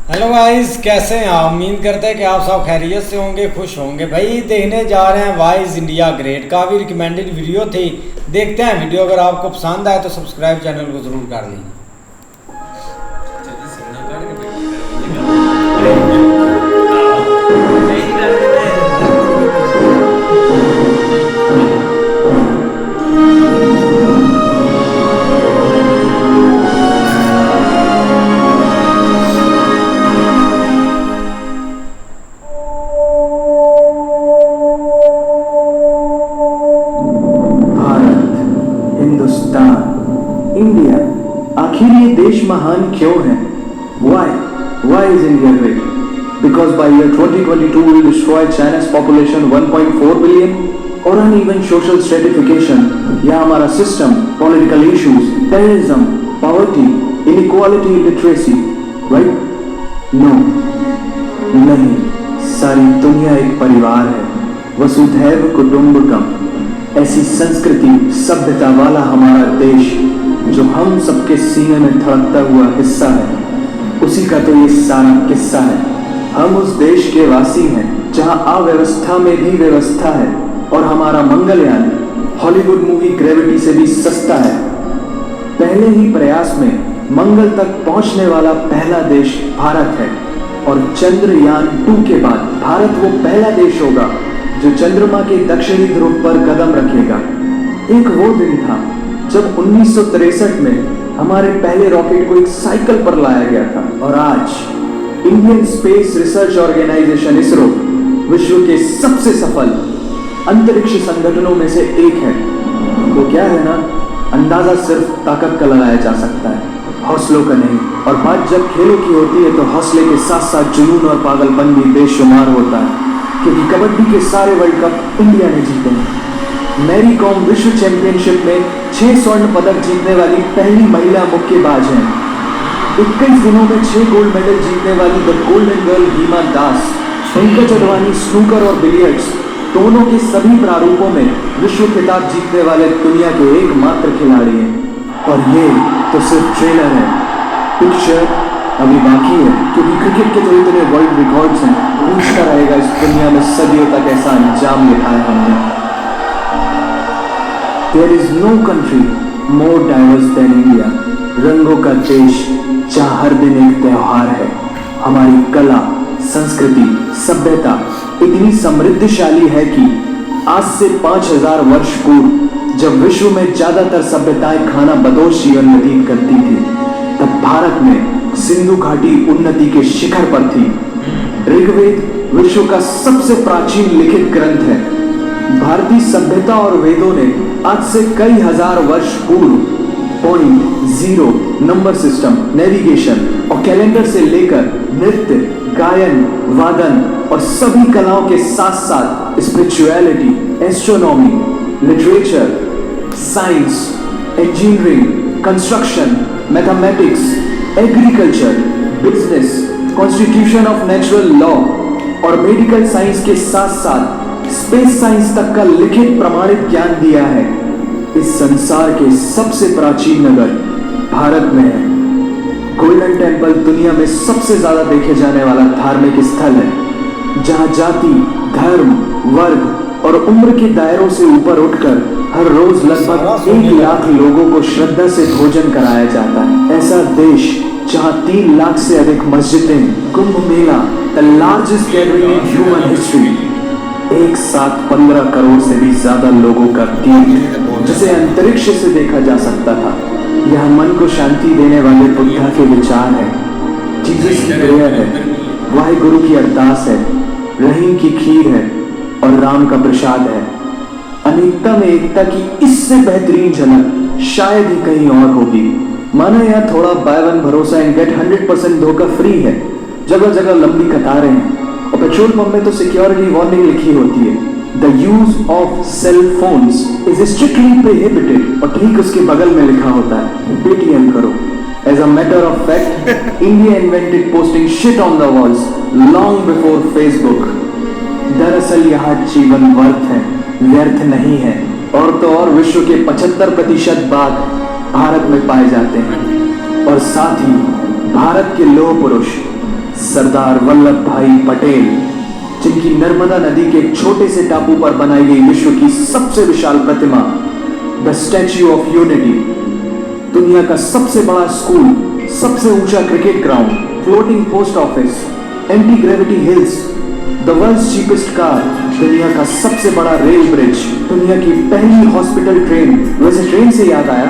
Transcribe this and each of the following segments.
Hello guys, कैसे हैं आप? उम्मीद करते हैं कि आप सब खैरियत से होंगे, खुश होंगे। भाई देखने जा रहे हैं वाई इज़ इंडिया ग्रेट। काफ़ी रिकमेंडेड वीडियो थी, देखते हैं वीडियो। अगर आपको पसंद आए तो सब्सक्राइब चैनल को ज़रूर कर लेना। हिंदुस्तान, इंडिया, आखिर ये देश महान क्यों है? Why is India great? Because by year 2022 we will destroy China's population 1.4 billion, और uneven social stratification या हमारा system, political issues, terrorism, poverty, inequality, illiteracy, right? No, नहीं, सारी दुनिया एक परिवार है, वसुधैव कुटुंबकम। ऐसी संस्कृति सभ्यता वाला हमारा देश जो हम सबके सीने में धड़कता हुआ हिस्सा है, उसी का तो ये सारा किस्सा है। हम उस देश के वासी हैं जहां अव्यवस्था में भी व्यवस्था है, और हमारा मंगलयान हॉलीवुड मूवी ग्रेविटी से भी सस्ता है। पहले ही प्रयास में मंगल तक पहुंचने वाला पहला देश भारत है, और चंद्रयान 2 के बाद भारत वो पहला देश होगा जो चंद्रमा के दक्षिणी ध्रुव पर कदम रखेगा। एक वो दिन था जब 1963 में हमारे पहले रॉकेट को एक साइकिल पर लाया गया था, और आज Indian space research organisation ISRO विश्व के सबसे सफल अंतरिक्ष संगठनों में से एक है। वो क्या है ना, अंदाजा सिर्फ ताकत का लगाया जा सकता है, हौसलों का नहीं। और बात जब खेलों की होती है तो हौसले के साथ साथ जुनून और पागलपन भी बेशुमार होता है, क्योंकि कबड्डी के सारे वर्ल्ड कप इंडिया ने जीते हैं। मैरी कॉम विश्व चैंपियनशिप में 6 स्वर्ण पदक जीतने वाली पहली महिला मुक्केबाज हैं। 21 दिनों में 6 गोल्ड मेडल जीतने वाली the golden girl Hima Das. Pankaj Advani snooker और बिलियर्ड्स दोनों के सभी प्रारूपों में विश्व खिताब जीतने वाले दुनिया के एकमात्र खिलाड़ी हैं। और ये तो सिर्फ ट्रेलर है, पिक्चर अभी बाकी है, क्योंकि क्रिकेट के तो इतने वर्ल्ड रिकॉर्ड्स हैं। पूछता रहेगा इस दुनिया में सदियों तक ऐसा अंजाम लिखा है हमने। There is no country more diverse than India। रंगों का देश जहाँ हर दिन एक त्योहार है। हमारी कला, संस्कृति, सभ्यता इतनी समृद्धशाली है कि आज से 5000 वर्ष पूर्व जब विश्व में ज्यादातर सभ्यताएं खाना बदोश जीवन व्यतीत करती थी, तब भारत में सिंधु घाटी उन्नति के शिखर पर थी। ऋग्वेद विश्व का सबसे प्राचीन लिखित ग्रंथ है। भारतीय सभ्यता और वेदों ने आज से कई हजार वर्ष पूर्व point, zero, number system, navigation और कैलेंडर से लेकर नृत्य, गायन, वादन और सभी कलाओं के साथ साथ spirituality, astronomy, literature, science, engineering, construction, mathematics, agriculture, business, constitution of natural law और मेडिकल साइंस के साथ साथ स्पेस साइंस तक का लिखित प्रमाणित ज्ञान दिया है। इस संसार के सबसे प्राचीन नगर भारत में है। गोल्डन टेम्पल दुनिया में सबसे ज्यादा देखे जाने वाला धार्मिक स्थल है, जहां जाति, धर्म, वर्ग और उम्र के दायरों से ऊपर उठकर हर रोज लगभग 1 लाख लोगों को श्रद्धा से भोजन कराया जाता है। ऐसा देश जहां 3 लाख से अधिक मस्जिदें, Kumbh Mela, the largest gathering in human history, एक साथ 15 करोड़ से भी ज्यादा लोगों का तीर्थ, जिसे अंतरिक्ष से देखा जा सकता था। यह मन को शांति देने वाले बुद्धा के विचार है, जीसस की प्रेयर है, वाहिगुरु की अरदास है, रहीम की खीर है और राम का प्रसाद है। अनेकता में एकता की इससे बेहतरीन झलक शायद ही कहीं और होगी। माना यहाँ थोड़ा बाय वन भरोसा एंड गेट 100% धोखा फ्री है। जगह जगह लंबी कतारें हैं और पेट्रोल पंप में तो सिक्योरिटी वार्निंग लिखी होती है, the use of cell phones is strictly prohibited, और ठीक उसके बगल में लिखा होता है पेटीएम करो। As a matter of fact, India invented posting shit on the walls long before Facebook. दरअसल यहाँ जीवन व्यर्थ नहीं है, और तो और विश्व के 75% बाघ भारत में पाए जाते हैं। और साथ ही भारत के लौह पुरुष सरदार वल्लभ भाई पटेल, जिनकी नर्मदा नदी के एक छोटे से टापू पर बनाई गई विश्व की सबसे विशाल प्रतिमा द स्टैच्यू ऑफ यूनिटी, दुनिया का सबसे बड़ा स्कूल, सबसे ऊंचा cricket ground, floating post office, anti gravity hills, the world's cheapest car, दुनिया का सबसे बड़ा रेल ब्रिज, दुनिया की पहली हॉस्पिटल ट्रेन। वैसे ट्रेन से याद आया,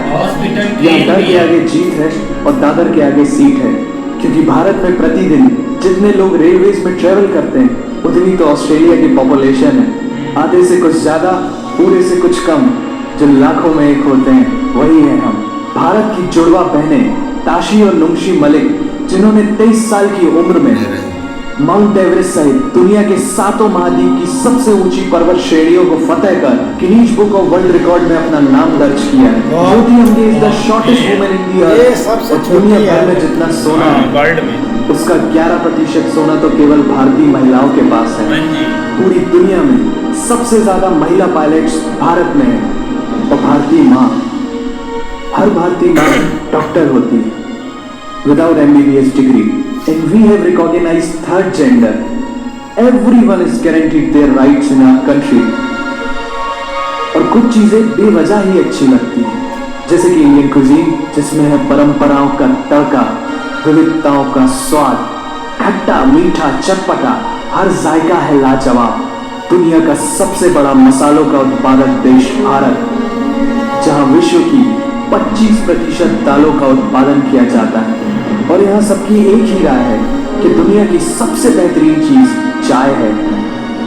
यहाँ डर के आगे जीत है और दादर के आगे सीट है, क्योंकि भारत में प्रतिदिन जितने लोग रेलवेज में ट्रेवल करते हैं उतनी तो ऑस्ट्रेलिया की पॉपुलेशन है। आधे से कुछ ज्यादा, पूरे से कुछ कम, जो लाखों में एक होते हैं वही है हम। भारत की जुड़वा बहनें ताशी और नुंगशी मलिक, जिन्होंने 23 साल की उम्र में माउंट एवरेस्ट सहित दुनिया के 7 महाद्वीप की सबसे ऊंची पर्वत श्रेणियों को फतेह कर Guinness book of world record में अपना नाम दर्ज किया है। Jyoti Ambe is the shortest woman in the earth. और दुनिया भर में जितना सोना वर्ल्ड में, उसका 11% सोना तो केवल भारतीय महिलाओं के पास है। पूरी दुनिया में सबसे ज्यादा महिला पायलट्स भारत में है। और भारतीय माँ, हर भारतीय माँ डॉक्टर होती है without MBBS degree, and we have recognized third gender. Everyone is guaranteed their rights in our country. और कुछ चीजें बेवजह ही अच्छी लगती हैं, जैसे कि इंडियन कुजीन, जिसमें है परंपराओं का तड़का, विविधताओं का स्वाद, खट्टा मीठा चटपटा, हर जायका है लाजवाब। दुनिया का सबसे बड़ा मसालों का उत्पादक देश भारत, जहां विश्व की 25% दालों का उत्पादन किया जाता है। और यहाँ सबकी एक ही राय है कि दुनिया की सबसे बेहतरीन चीज चाय है।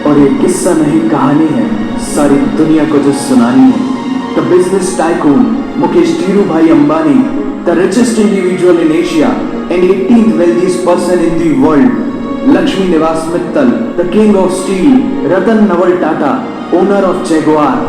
और ये किस्सा नहीं, कहानी है सारी दुनिया को जो सुनानी है। The business tycoon Mukesh Dhirubhai Ambani, the richest individual in Asia and 18th wealthiest person in the world, Lakshmi Niwas Mittal, the king of steel, Ratan Naval Tata, owner of Jaguar,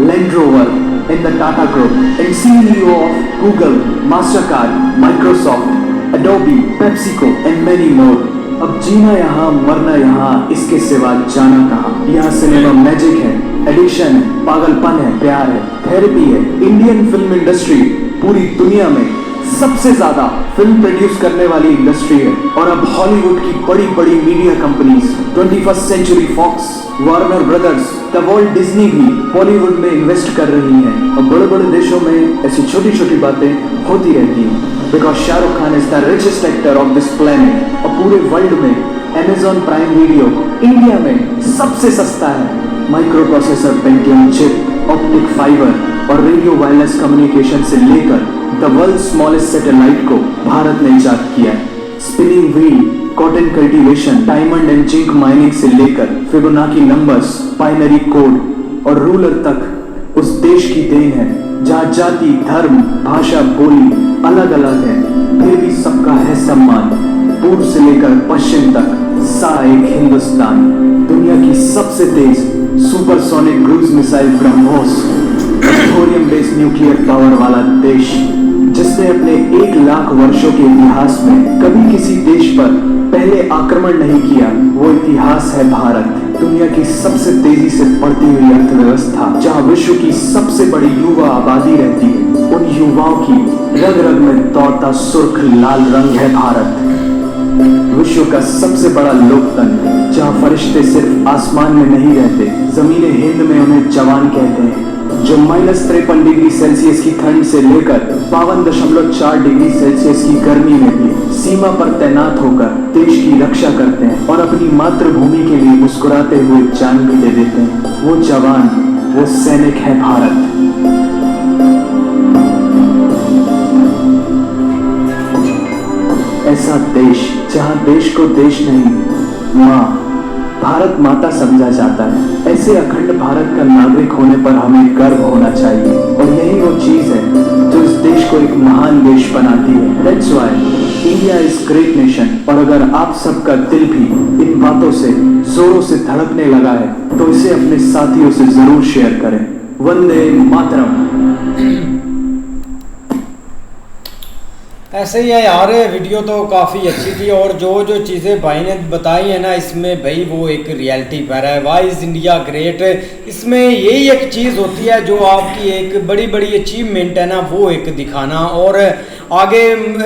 Land Rover in the Tata Group, and CEO of Google, Mastercard, Microsoft, Adobe, PepsiCo, and many more. अब जीना यहाँ, मरना यहाँ, इसके सिवा जाना कहाँ। यहाँ cinema magic है, एडिक्शन है, पागलपन है, प्यार है, थेरेपी है। इंडियन फिल्म इंडस्ट्री पूरी दुनिया में सबसे ज्यादा फिल्म प्रोड्यूस करने वाली इंडस्ट्री है। और अब हॉलीवुड की बड़ी बड़ी media companies, 21st century Fox, Warner Brothers, the World Disney भी बॉलीवुड में इन्वेस्ट कर रही हैं। और बड़े बड़े देशों में ऐसी छोटी छोटी बातें होती रहती हैं, because Shahrukh Khan is the richest actor of this planet. और पूरे वर्ल्ड में Amazon प्राइम वीडियो इंडिया में सबसे सस्ता है। Micro processor, Pentium chip, optic fibre और रेडियो वायरलेस कम्युनिकेशन से लेकर द वर्ल्ड स्मॉलेस्ट सैटेलाइट को भारत ने इजाद किया है। Spinning wheel, cotton cultivation, diamond and zinc mining से लेकर फिबोनाची नंबर्स, बाइनरी कोड और रूलर तक उस देश की देन है, जहाँ जाति, धर्म, भाषा, बोली अलग अलग है, फिर भी सबका है सम्मान। पूर्व से लेकर पश्चिम तक सारा एक हिंदुस्तान। दुनिया की सबसे तेज supersonic cruise missile BrahMos, thorium based nuclear power वाला देश, जिसने अपने 1 लाख वर्षों के इतिहास में कभी किसी देश पर पहले आक्रमण नहीं किया, वो इतिहास है भारत। दुनिया की सबसे तेजी से बढ़ती हुई अर्थव्यवस्था, जहाँ विश्व की सबसे बड़ी युवा आबादी रहती है, उन युवाओं की रग रग में दौड़ता सुर्ख लाल रंग है भारत। विश्व का सबसे बड़ा लोकतंत्र, जहाँ फरिश्ते सिर्फ आसमान में नहीं रहते, जमीन हिंद में उन्हें जवान कहते हैं, जो -53 डिग्री सेल्सियस की ठंड से लेकर 52.4 डिग्री सेल्सियस की गर्मी में भी सीमा पर तैनात होकर देश की रक्षा करते हैं और अपनी मातृभूमि के लिए मुस्कुराते हुए जान भी दे देते हैं। वो जवान, वो सैनिक है भारत। ऐसा देश जहां देश को देश नहीं, माँ, भारत माता समझा जाता है। ऐसे अखंड भारत का नागरिक होने पर हमें गर्व होना चाहिए। और यही वो चीज है जो इस देश को एक महान देश बनाती है। That's why India is great nation। और अगर आप सबका दिल भी इन बातों से जोरों से धड़कने लगा है, तो इसे अपने साथियों से जरूर शेयर करें। वंदे मातरम। ऐसे ही है यार, वीडियो तो काफ़ी अच्छी थी। और जो जो चीज़ें भाई ने बताई है ना, इसमें भाई वो एक रियलिटी पर है। वाई इज़ इंडिया ग्रेट, इसमें यही एक चीज़ होती है जो आपकी एक बड़ी बड़ी अचीवमेंट है ना, वो एक दिखाना। और आगे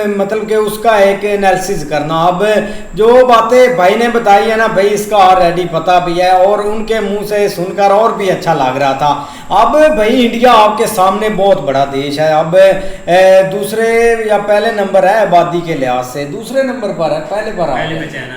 मतलब कि उसका एक एनालिसिस करना। अब जो बातें भाई ने बताई है ना भाई, इसका ऑलरेडी पता भी है और उनके मुंह से सुनकर और भी अच्छा लग रहा था। अब भाई इंडिया आपके सामने बहुत बड़ा देश है। अब दूसरे या पहले नंबर है आबादी के लिहाज से, दूसरे नंबर पर है,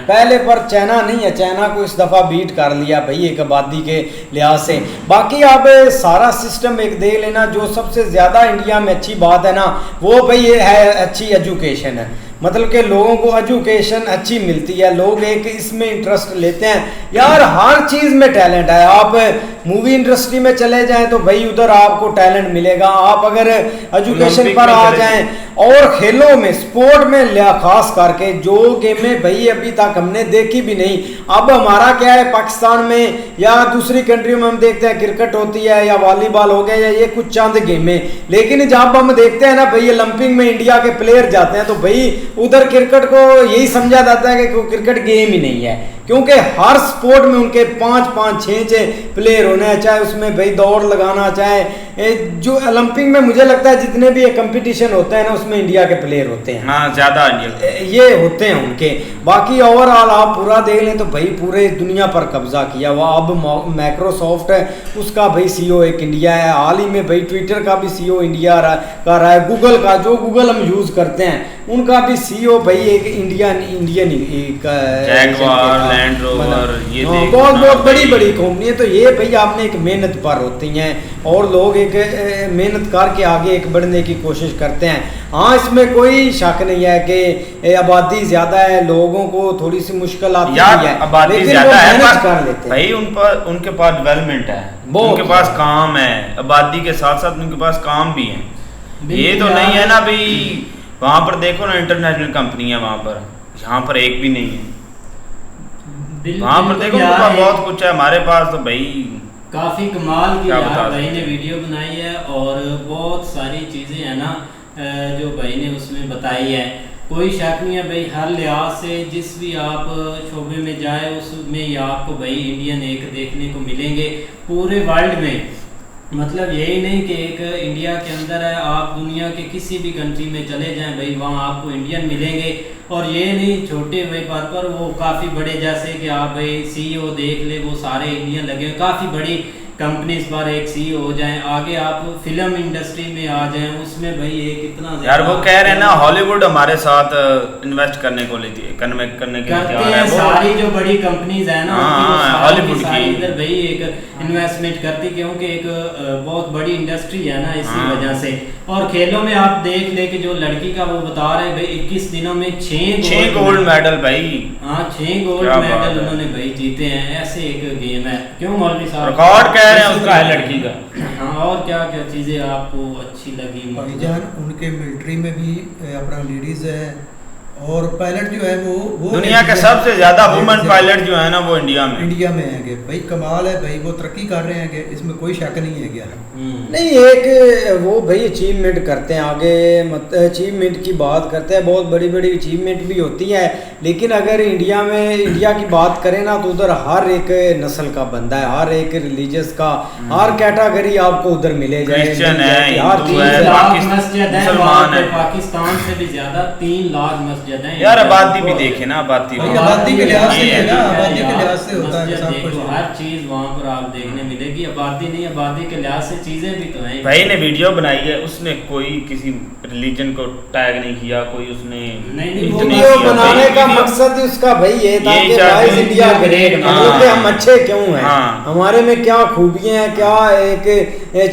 पहले पर चाइना नहीं है। चाइना को इस दफा बीट कर लिया भाई एक आबादी के लिहाज से। बाकी अब सारा सिस्टम एक देख लेना, जो सबसे ज्यादा इंडिया में अच्छी बात है ना वो भाई ये है अच्छी एजुकेशन है। मतलब कि लोगों को एजुकेशन अच्छी मिलती है, लोग एक इसमें इंटरेस्ट लेते हैं यार, हर चीज़ में टैलेंट है। आप मूवी इंडस्ट्री में चले जाएं तो भाई उधर आपको टैलेंट मिलेगा। आप अगर एजुकेशन पर आ जाएं और खेलों में स्पोर्ट में लिया खास करके जो गेमें भाई अभी तक हमने देखी भी नहीं। अब हमारा क्या है पाकिस्तान में या दूसरी कंट्रियों में हम देखते हैं क्रिकेट होती है या वॉलीबॉल हो गया या ये कुछ चंद गेमें, लेकिन जब हम देखते हैं ना भाई ओलंपिक में इंडिया के प्लेयर जाते हैं तो भाई उधर क्रिकेट को यही समझा जाता है कि क्रिकेट गेम ही नहीं है, क्योंकि हर स्पोर्ट में उनके 5-5, 6-6 प्लेयर होने हैं, चाहे उसमें भाई दौड़ लगाना, चाहे जो ओलंपिक में मुझे लगता है जितने भी कंपटीशन होते हैं ना उसमें इंडिया के प्लेयर होते हैं। हाँ, ज्यादा ये होते हैं उनके। बाकी ओवरऑल आप पूरा देख लें तो भाई पूरे दुनिया पर कब्जा किया हुआ। अब माइक्रोसॉफ्ट है उसका भाई सीईओ एक इंडिया है। हाल ही में भाई ट्विटर का भी सीईओ इंडिया का रहा है। गूगल का, जो गूगल हम यूज करते हैं उनका भी सीईओ भाई एक इंडियन लैंड रोवर, ये बहुत बड़ी कंपनी है। तो ये भाई आपने एक मेहनत पर होती हैं और लोग एक मेहनत करके आगे एक बढ़ने की कोशिश करते हैं। हाँ, इसमें कोई शक नहीं है कि आबादी ज्यादा है, लोगों को थोड़ी सी मुश्किल आती है, आबादी लेकिन ज्यादा है कर लेते भाई। उनके पास डेवलपमेंट है, उनके पास काम है, आबादी के साथ साथ उनके पास काम भी है। ये तो नहीं है ना भाई वहां पर देखो ना इंटरनेशनल कंपनी है वहां पर, यहाँ पर एक भी नहीं है। वहां पर देखो उनके पास बहुत कुछ है, हमारे पास तो भाई काफी कमाल की भाई ने वीडियो बनाई है और बहुत सारी चीजें है ना जो भाई ने उसमें बताई है। कोई शक नहीं है भाई, हर लिहाज से जिस भी आप शोबे में जाए उसमें ही आपको भाई इंडियन एक देखने को मिलेंगे पूरे वर्ल्ड में। मतलब यही नहीं कि एक इंडिया के अंदर है, आप दुनिया के किसी भी कंट्री में चले जाएं भाई वहाँ आपको इंडियन मिलेंगे। और ये नहीं छोटे भाई बात पर वो काफ़ी बड़े, जैसे कि आप भाई सीईओ देख ले वो सारे इंडियन लगे हुए, काफ़ी बड़ी कंपनीज पर एक सीईओ हो जाएं, आगे आप फिल्म इंडस्ट्री में आ जाएं उसमें भाई ये कितना यार वो कह रहे हैं ना हॉलीवुड हमारे साथ इन्वेस्ट करने को लेती है, कन्वेक्ट करने के लिए करते हैं। सारी जो बड़ी कंपनीज है ना हॉलीवुड की इधर भाई एक इन्वेस्टमेंट करती, क्योंकि एक बहुत बड़ी इंडस्ट्री है ना इसी वजह से। और खेलों में आप देख ले कि जो लड़की का वो बता रहे भाई 21 दिनों में 6 गोल्ड मेडल भाई। हाँ, 6 गोल्ड मेडल उन्होंने भाई जीते हैं। ऐसे एक गेम है, क्यों मौलवी साहब रिकॉर्ड कह रहे हैं उसका है लड़की का। हाँ, और क्या क्या चीजें आपको अच्छी लगी? भाईजान उनके मिलिट्री में भी अपना लेडीज है और पायलट जो है वो दुनिया के सबसे ज्यादा वुमेन पायलट जो है ना वो इंडिया में है भाई। कमाल है भाई, वो तरक्की कर रहे हैं कि इसमें कोई शक नहीं है क्या नहीं। एक वो भाई अचीवमेंट करते हैं आगे, अचीवमेंट की बात करते हैं, बहुत बड़ी बड़ी अचीवमेंट भी होती है। लेकिन अगर इंडिया की बात करें ना तो उधर हर एक नस्ल का बंदा है, हर एक रिलीजियस का, हर कैटेगरी आपको उधर मिले जाए। पाकिस्तान से भी ज्यादा 3 लाख मस्जिद यार आबादी भी देखे ना, आबादी के लिहाज से होता है सब कुछ। हर चीज वहाँ पर आप देखने मिलेगी। आबादी नहीं, आबादी के लिहाज से चीजें भी तो हैं। भाई ने वीडियो बनाई है, उसने कोई किसी रिलीजन को टैग नहीं किया, कोई उसने वीडियो बनाने का मकसद उसका भाई ये था कि गाइस इंडिया ग्रेट, मतलब कि हम अच्छे क्यों हैं, हमारे में क्या खूबियां हैं, क्या एक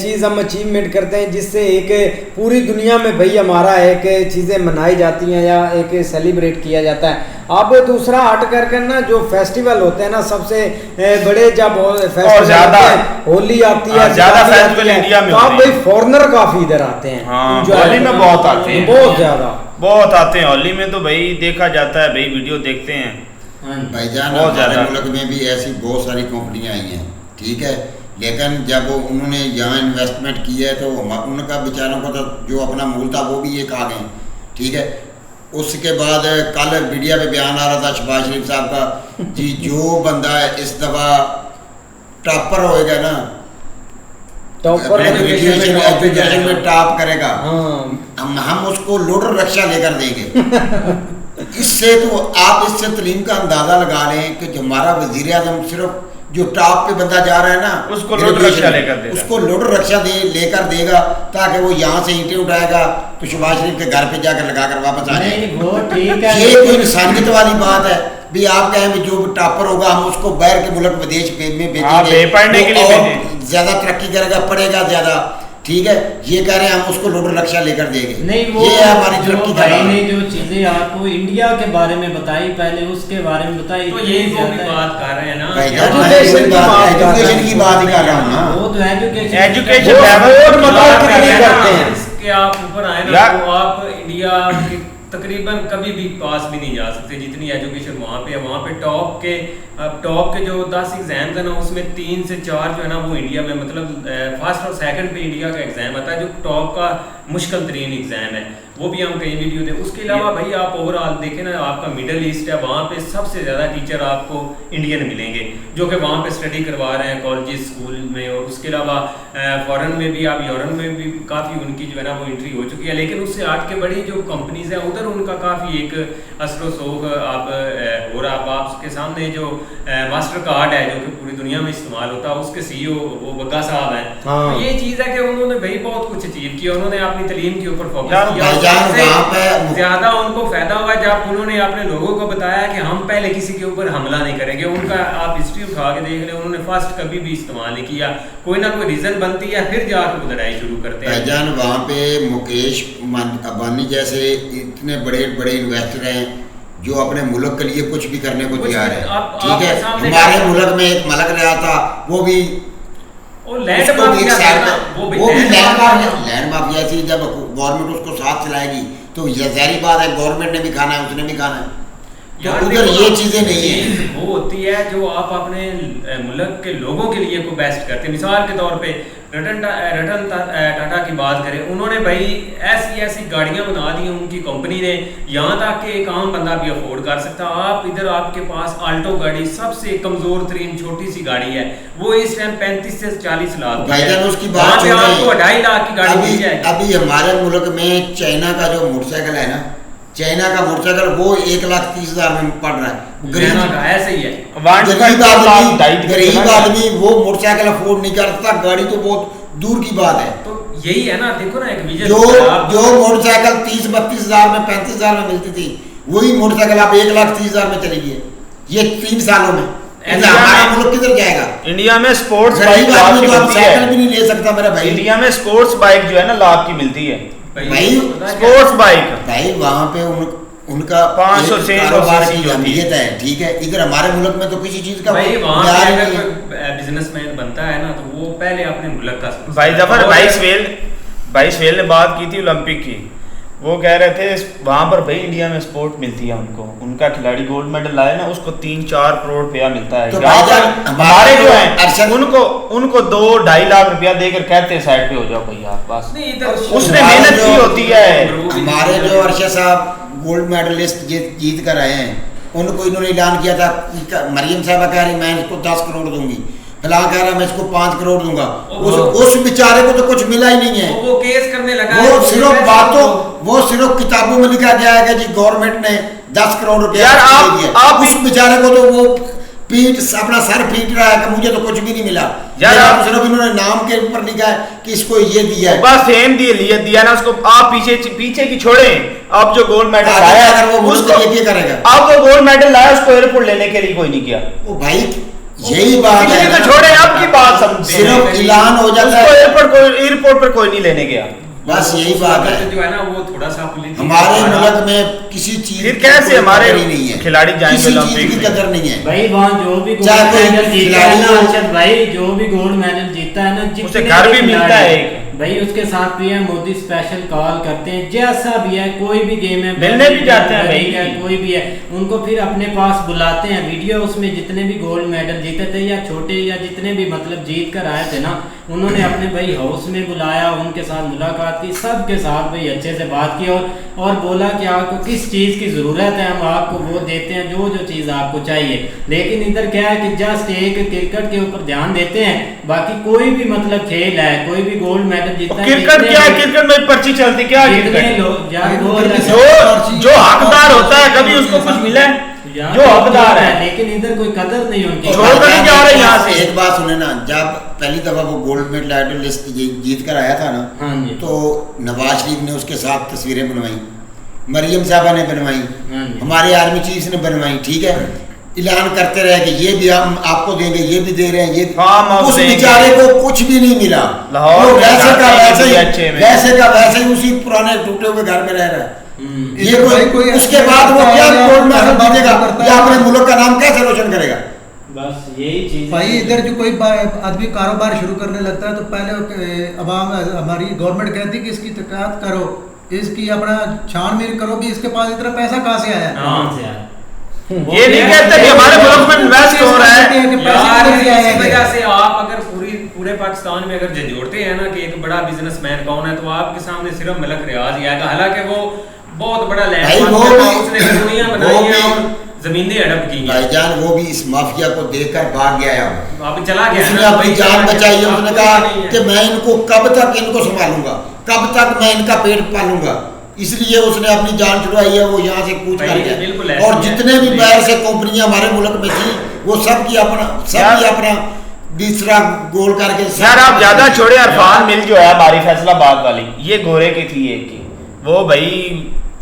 चीज हम अचीवमेंट करते हैं जिससे एक पूरी दुनिया में भाई हमारा एक चीजें मनाई जाती हैं या एक सेलिब्रेट किया जाता है। अब दूसरा हट कर ना जो फेस्टिवल होते हैं ना सबसे बड़े, जब फेस्टिवल होली आती है ज्यादा फेस्टिवल इंडिया में, तो आप भाई फॉरेनर काफी इधर आते हैं। होली में बहुत आते हैं, बहुत ज्यादा बहुत आते हैं होली में, तो भाई देखा जाता है भाई, वीडियो देखते हैं भाईजान। हमारे मुल्क में भी ऐसी बहुत सारी कंपनियां आई हैं, ठीक है, लेकिन जब उन्होंने यहाँ इन्वेस्टमेंट की है तो उनका बेचारों को तो जो अपना मूल था वो भी ये खा गए, ठीक है। उसके बाद कल मीडिया पे बयान आ रहा था शहबाज शरीफ साहब का जी, जो बंदा इस दफ़ा टॉपर होएगा ना टॉपर एजुकेशन में टॉप करेगा, हाँ हम उसको लोडर रक्षा लेकर देंगे। इससे तो आप इससे तलीम का अंदाजा लगा लें कि जो हमारा वजीर आजम सिर्फ जो टॉप पे बंदा जा रहा है ना, उसको लोडर रक्षा लेकर देगा, उसको लोडर रक्षा लेकर देगा, ताकि वो यहाँ से ईंटें उठाएगा तो शहबाज शरीफ के घर पे जाकर लगाकर वापस आ जाएगा। ये कोई इंसानियत वाली बात है भी? आप कहें भी जो टॉपर होगा हम उसको बाहर के मुल्क विदेश में भेजेंगे, पढ़ने के लिए ज्यादा तरक्की करेगा, पढ़ेगा ज्यादा, ठीक है। ये कह रहे हैं हम उसको लोडर रक्षा लेकर देंगे। नहीं, वो ये है हमारी जो तरक्की भाई ने जो चीजें आपको इंडिया के बारे में बताई, पहले उसके बारे में बताई, तो यही वो भी बात कर रहे हैं ना, एजुकेशन की बात ही कर रहा हूँ ना। वो तो एजुकेशन लेवल मतलब कितनी करते हैं इसके आप ऊपर आए ना तो आप इंडिया की तकरीबन कभी भी पास भी नहीं जा सकते जितनी एजुकेशन वहाँ पे है। वहाँ पे टॉप के जो 10 एग्जाम्स है ना, उसमें 3 से 4 जो है ना वो इंडिया में, मतलब फर्स्ट और सेकंड पे इंडिया का एग्जाम आता है, जो टॉप का मुश्किल तरीन एग्जाम है, वो भी हम कई वीडियो दे। उसके अलावा भाई आप ओवरऑल देखें ना, आपका मिडल ईस्ट है, वहाँ पे सबसे ज़्यादा टीचर आपको इंडियन मिलेंगे जो कि वहाँ पे स्टडी करवा रहे हैं कॉलेज स्कूल में। और उसके अलावा फॉरेन में भी, आप यूरोप में भी काफ़ी उनकी जो है ना वो एंट्री हो चुकी है। लेकिन उससे हट के बड़ी जो कंपनीज हैं उधर उनका काफ़ी एक असर सोग आप हो रहा। आपके सामने जो मास्टर कार्ड है जो कि पूरी दुनिया में इस्तेमाल होता है, उसके CEO वो बग्गा साहब हैं। तो ये चीज़ है कि उन्होंने भाई बहुत कुछ अचीव किया, उन्होंने अपनी तालीम के ऊपर फोकस किया, ज्यादा उनको फायदा हुआ जब उन्होंने अपने लोगों को बताया कि हम पहले किसी के ऊपर हमला नहीं करेंगे। उनका आप हिस्ट्री उठा के देख ले, उन्होंने फर्स्ट कभी भी इस्तेमाल नहीं किया, कोई ना कोई रीजन बनती है फिर जाकर वो लड़ाई शुरू करते हैं। भाईजान वहाँ पे मुकेश अंबानी जैसे इतने बड़े बड़े इन्वेस्टर हैं जो अपने मुल्क के लिए कुछ भी करने को तैयार है, ठीक है। हमारे मुल्क में एक मलक रहा था, वो भी लैंड माफिया थी। जब गवर्नमेंट उसको साथ चलाएगी तो ज़ाहिर बात है गवर्नमेंट ने भी खाना है, उसने भी खाना है। तो उधर ये चीजें नहीं है, वो होती है जो आप अपने मुल्क के लोगों के लिए को बेस्ट करते हैं। मिसाल के तौर पे रतन टाटा की बात करें, उन्होंने भाई ऐसी गाड़ियां बना दी उनकी कंपनी ने, यहाँ तक कि एक आम बंदा भी अफोर्ड कर सकता। आप इधर आपके पास आल्टो गाड़ी सबसे कमजोर तरीन छोटी सी गाड़ी है, वो इस टाइम 35 से 40 लाख की है, उसकी बात आपको 2.5 लाख की गाड़ी मिल जाएगी। अभी हमारे मुल्क में चाइना का जो मोटरसाइकिल है ना, चाइना का मोटरसाइकिल वो 1,30,000 में पड़ रहा है। ऐसे ही है, गरीब आदमी वो मोटरसाइकिल अफोर्ड नहीं कर सकता, गाड़ी तो बहुत दूर की बात है। तो यही है ना, देखो ना एक विजन, जो मोटरसाइकिल 30-32,000 में 35,000 में मिलती थी, वही मोटरसाइकिल आप 1,30,000 में चली गई है ये 3 सालों में। हमारा मुल्क किधर जाएगा? इंडिया में स्पोर्ट्स बाइक साइकिल भी नहीं ले सकता मेरा भाई। इंडिया में स्पोर्ट्स बाइक जो है ना लाख की मिलती है भाई, स्पोर्ट्स बाइक भाई वहाँ पे उनका 500-600 की जमीयत है, ठीक है। इधर हमारे मुल्क में तो किसी चीज का भाई वहाँ पे अगर बिजनेसमैन बनता है ना तो वो पहले अपने मुल्क का भाई जफर भाई स्वेल ने बात की थी ओलंपिक की, वो कह रहे थे वहाँ पर भाई इंडिया में स्पोर्ट मिलती है उनको, उनका खिलाड़ी गोल्ड मेडल लाए ना उसको 3-4 करोड़ रुपया मिलता है। तो हमारे जो है उनको 2-2.5 लाख रुपया देकर कहते हैं साइड पे हो जाओ भैया बस, उसने मेहनत की होती है। हमारे जो अरशद साहब गोल्ड मेडलिस्ट जीत कर आए हैं, उनको इन्होंने ऐलान किया था, मरियम साहबा कह रही मैं इसको 10 करोड़ दूंगी, फिलहाल कह रहा मैं इसको 5 करोड़ दूंगा। उस बेचारे को तो कुछ मिला ही नहीं है, वो केस करने लगा, वो सिर्फ बातों, वो सिर्फ किताबों में लिखा गया है कि जी गवर्नमेंट ने 10 करोड़ रुपया दे दिया। उस बेचारे को तो वो अपना सर पीट रहा है कि मुझे तो कुछ भी नहीं मिला यार। आप सिर्फ इन्होंने नाम के ऊपर लिखा है कि इसको ये दिया है, बस फेम दिया ना उसको। आप पीछे की छोड़े, अब जो गोल्ड मेडल लाया अगर वो उसको ये करेगा, अब जो गोल्ड मेडल लाया उसको एयरपोर्ट लेने के लिए कोई नहीं किया। वो भाई यही बात है, तो छोड़े आपकी बात समझते, सिर्फ ऐलान हो जाता है, एयरपोर्ट पर कोई नहीं लेने गया, बस यही बात है। जो है ना वो थोड़ा सा हमारे मुल्क में किसी चीज फिर कैसे हमारे नहीं है, खिलाड़ी जाएंगे ओलंपिक की कदर नहीं है भाई। वहाँ जो भी गोल्ड मेडल जीता है ना अरशद भाई, जो भी गोल्ड मेडल जीता है ना, उसे घर भी मिलता है, भाई उसके साथ भी है मोदी स्पेशल कॉल करते हैं, जैसा भी है कोई भी गेम है मिलने भी जाते हैं भाई, है कोई भी है उनको फिर अपने पास बुलाते हैं। वीडियो उसमें जितने भी गोल्ड मेडल जीते थे या छोटे या जितने भी मतलब जीत कर आए थे ना, उन्होंने अपने भाई हाउस में बुलाया, उनके साथ मुलाकात की, सबके साथ भाई अच्छे से बात की और बोला कि आपको किस चीज़ की ज़रूरत है, हम आपको वो देते हैं जो जो चीज़ आपको चाहिए। लेकिन इधर क्या है कि जस्ट एक क्रिकेट के ऊपर ध्यान देते हैं, बाकी कोई भी मतलब खेल है, कोई भी गोल्ड मेडल जीतता है, क्रिकेट क्या है, क्रिकेट में पर्ची चलती क्या है, जो हकदार होता है कभी उसको कुछ मिला है, जो हकदार है, लेकिन इधर कोई कदर नहीं उनकी। छोड़ कर नहीं जा रहे यहाँ से। एक बात सुने ना, जब पहली दफा वो गोल्ड मेडलिस्ट जीत कर आया था ना, तो नवाज शरीफ ने उसके साथ तस्वीरें बनवाई, मरियम साहबा ने बनवाई, हमारे आर्मी चीफ ने बनवाई, ठीक है, ऐलान करते रहे कि ये भी हम आपको देंगे, ये भी दे रहे हैं, ये उस बेचारे को कुछ भी नहीं मिला, वो वैसे का वैसे ही उसी पुराने टूटे हुए घर में रह रहा है। ये कोई उसके बाद वो क्या गोल्ड मेडल जीतेगा या अपने मुल्क का नाम कैसे रोशन करेगा? बस यही चीज भाई इधर जो कोई आदमी कारोबार शुरू करने लगता है तो पहले अवाम हमारी गवर्नमेंट कहती है कि इसकी तहकीकात करो, इसकी अपना छानबीन करो भी इसके पास इतना पैसा कहाँ से आया। ये नहीं कहते कि हमारे मुल्क में इन्वेस्ट हो रहा है यार, इसी वजह से आप अगर पूरे पाकिस्तान में अगर जोड़ते हैं ना कि एक बड़ा बिजनेसमैन कौन है, तो आपके सामने सिर्फ मलक रियाज ही आएगा, हालांकि वो बहुत बड़ा लैंडमार्क उसने दुनिया बनाई है और जमीनें हड़प की हैं। भाईजान वो भी इस माफिया को देखकर भाग गया, अब चला गया, उसने अपनी जान बचाई है, उसने कहा कि मैं इनको कब तक इनको संभालूंगा, कब तक मैं इनका पेट पालूंगा, इसलिए उसने अपनी जान छुड़ाई है, वो यहाँ से कूच कर गया। और जितने भी बाहर से कंपनियां हमारे मुल्क में थी वो सबकी अपना दूसरा गोल करके। यार आप ज्यादा छोड़े, अरफान मिल जो है हमारी फैसलाबाद वाली, ये गोरे की थी एक की, वो भाई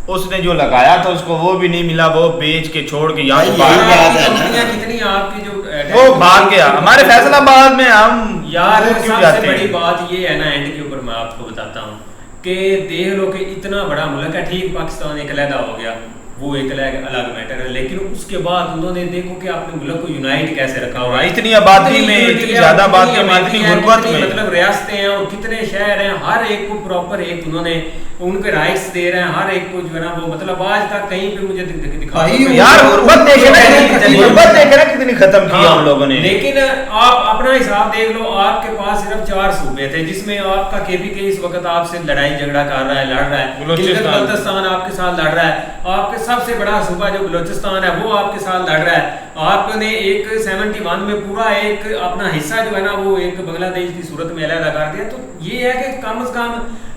उसने जो लगाया था उसको वो भी नहीं मिला, वो बेच के छोड़ के यहाँ कितनी आपकी जो वो भाग गया। हमारे फैसलाबाद में हम यार सबसे बड़ी बात ये है ना, एंड के ऊपर मैं आपको बताता हूँ कि देख लो कि इतना बड़ा मुल्क है, ठीक पाकिस्तान एक अलग हो गया, वो एक अलग मैटर है, लेकिन उसके बाद उन्होंने देखो कि आपने मुल्क को यूनाइट कैसे रखा हुआ है, इतनी आबादी में, इतनी ज्यादा आबादी में, इतनी गुर्बत में, मतलब रियासतें हैं और कितने शहर हैं, हर एक को प्रॉपर एक उन्होंने उनके राइट्स दे रहे हैं, हर एक को जो है ना वो मतलब आज तक कहीं पे मुझे दिखा यार गुर्बत देखे ना कितनी खत्म की हम लोगों ने। लेकिन आप अपना हिसाब देख लो, आपके पास सिर्फ 4 सूबे थे जिसमें आपका केपीके इस वक्त आपसे लड़ाई झगड़ा कर रहा है, लड़ रहा है, बलूचिस्तान आपके साथ लड़ रहा है, आपके सबसे बड़ा सूबा जो बलूचिस्तान है वो आपके साथ लड़ रहा है, आपने एक 71 में पूरा एक अपना हिस्सा जो है ना वो एक बांग्लादेश की सूरत में अलग कर दिया। तो ये है कि कम से कम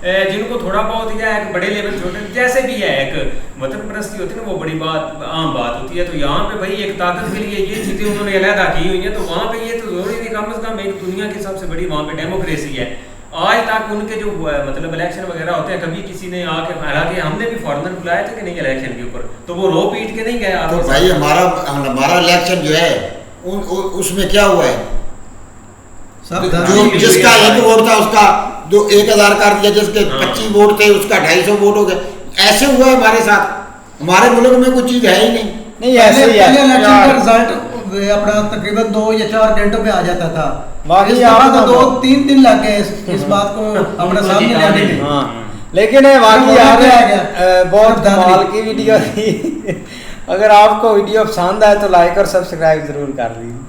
जिनको थोड़ा बहुत या एक बड़े लेवल छोटे जैसे भी है एक वतन परस्ती होती है ना, वो बड़ी बात आम बात होती है। तो यहाँ पे भाई एक ताकत के लिए ये चीजें उन्होंने अलहदा की हुई है, तो वहाँ पे ये तो जरूरी नहीं, कम से कम एक दुनिया की सबसे बड़ी वहाँ पे डेमोक्रेसी है। आज तक उनके जो मतलब इलेक्शन वगैरह होते हैं, कभी किसी ने आके, हालांकि हमने भी फॉरेनर बुलाए थे कि नहीं इलेक्शन के ऊपर, तो वो रो पीट के नहीं गए। तो भाई हमारा इलेक्शन जो है उसमें क्या हुआ है, जो जिसका 1 वोट था उसका 1000 कर दिया, जिसके 25 वोट थे उसका 250 वोट हो गया। ऐसे हुआ है हमारे साथ, हमारे मुल्क में कुछ चीज है ही नहीं। ऐसे ही है, इलेक्शन का रिजल्ट अपना तकरीबन 2 या 4 घंटों में आ जाता था, बाकी तो 2-3 दिन लग गए इस बात को अपने सामने लाने में। लेकिन बाकी यार बहुत कमाल की वीडियो थी। अगर आपको वीडियो पसंद आए तो लाइक और सब्सक्राइब जरूर कर लीजिए।